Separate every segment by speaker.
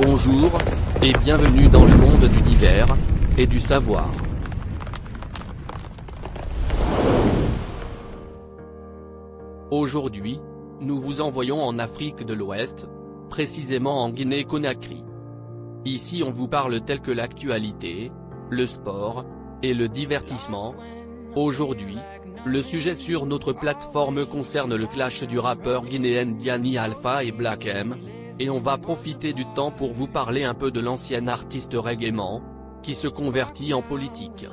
Speaker 1: Bonjour, et bienvenue dans le monde du divers, et du savoir. Aujourd'hui, nous vous envoyons en Afrique de l'Ouest, précisément en Guinée-Conakry. Ici on vous parle tel que l'actualité, le sport, et le divertissement. Aujourd'hui, le sujet sur notre plateforme concerne le clash du rappeur guinéen Diani Alpha et Black M, et on va profiter du temps pour vous parler un peu de l'ancien artiste reggaeman, qui se convertit en politique.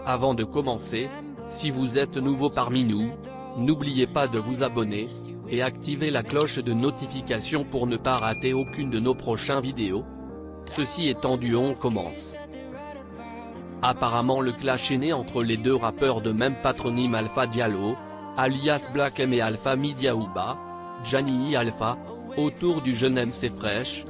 Speaker 1: Avant de commencer, si vous êtes nouveau parmi nous, n'oubliez pas de vous abonner, et activer la cloche de notification pour ne pas rater aucune de nos prochaines vidéos. Ceci étant dit, on commence. Apparemment le clash est né entre les deux rappeurs de même patronyme Alpha Diallo, alias Black M et Alpha Midiaouba, Diani Alpha, autour du jeune MC Fresh.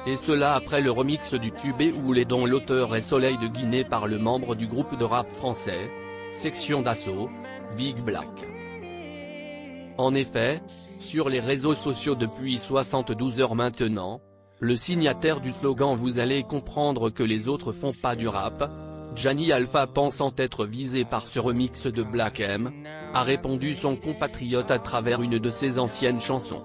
Speaker 1: Et cela après le remix du tube Oulé dont l'auteur est Soleil de Guinée par le membre du groupe de rap français, Section d'Assaut, Big Black. En effet, sur les réseaux sociaux depuis 72 heures maintenant, le signataire du slogan « Vous allez comprendre que les autres font pas du rap », Diani Alpha pensant être visé par ce remix de Black M, a répondu son compatriote à travers une de ses anciennes chansons.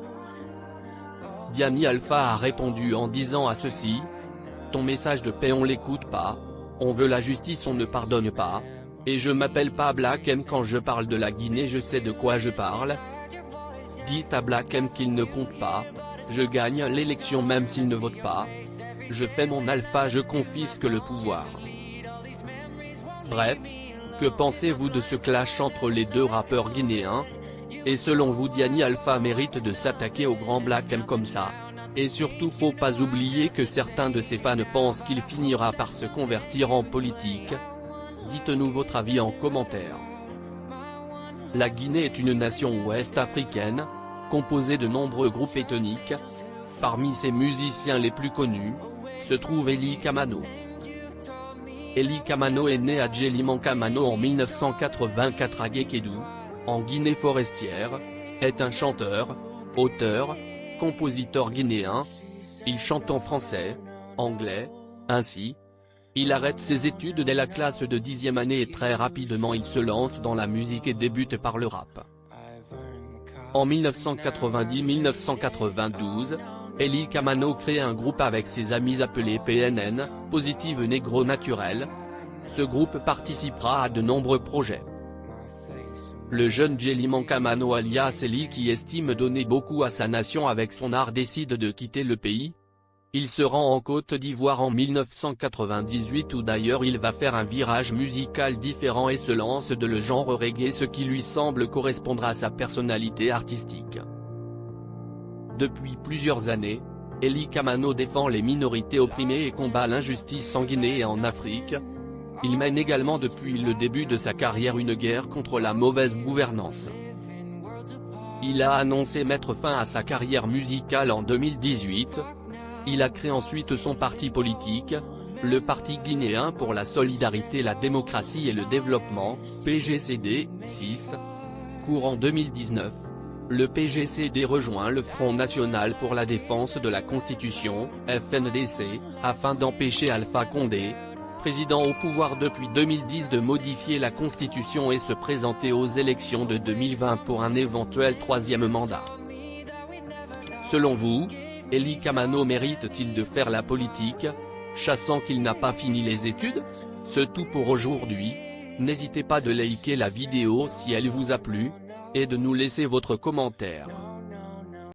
Speaker 1: Diani Alpha a répondu en disant à ceci: « Ton message de paix on l'écoute pas, on veut la justice on ne pardonne pas, et je m'appelle pas Black M quand je parle de la Guinée je sais de quoi je parle. Dites à Black M qu'il ne compte pas, je gagne l'élection même s'il ne vote pas. Je fais mon alpha, je confisque le pouvoir. » Bref, que pensez-vous de ce clash entre les deux rappeurs guinéens? Et selon vous Diani Alpha mérite de s'attaquer au grand Black M comme ça? Et surtout faut pas oublier que certains de ses fans pensent qu'il finira par se convertir en politique. Dites-nous votre avis en commentaire. La Guinée est une nation ouest-africaine, composée de nombreux groupes ethniques. Parmi ses musiciens les plus connus, se trouve Eli Kamano. Eli Kamano est né à Djelimankamano en 1984 à Guékédou, en Guinée forestière, est un chanteur, auteur, compositeur guinéen. Il chante en français, anglais, ainsi. Il arrête ses études dès la classe de 10e année et très rapidement il se lance dans la musique et débute par le rap. En 1990-1992, Eli Kamano crée un groupe avec ses amis appelé PNN, Positive Negro Naturel. Ce groupe participera à de nombreux projets. Le jeune Djelimankamano alias Eli qui estime donner beaucoup à sa nation avec son art décide de quitter le pays. Il se rend en Côte d'Ivoire en 1998 où d'ailleurs il va faire un virage musical différent et se lance dans le genre reggae ce qui lui semble correspondre à sa personnalité artistique. Depuis plusieurs années, Eli Kamano défend les minorités opprimées et combat l'injustice en Guinée et en Afrique. Il mène également depuis le début de sa carrière une guerre contre la mauvaise gouvernance. Il a annoncé mettre fin à sa carrière musicale en 2018. Il a créé ensuite son parti politique, le Parti guinéen pour la solidarité, la démocratie et le développement, PGCD, 6. Courant 2019, le PGCD rejoint le Front National pour la défense de la Constitution, FNDC, afin d'empêcher Alpha Condé, président au pouvoir depuis 2010 de modifier la Constitution et se présenter aux élections de 2020 pour un éventuel troisième mandat. Selon vous, Eli Kamano mérite-t-il de faire la politique, chassant qu'il n'a pas fini les études? C'est tout pour aujourd'hui, n'hésitez pas de liker la vidéo si elle vous a plu, et de nous laisser votre commentaire.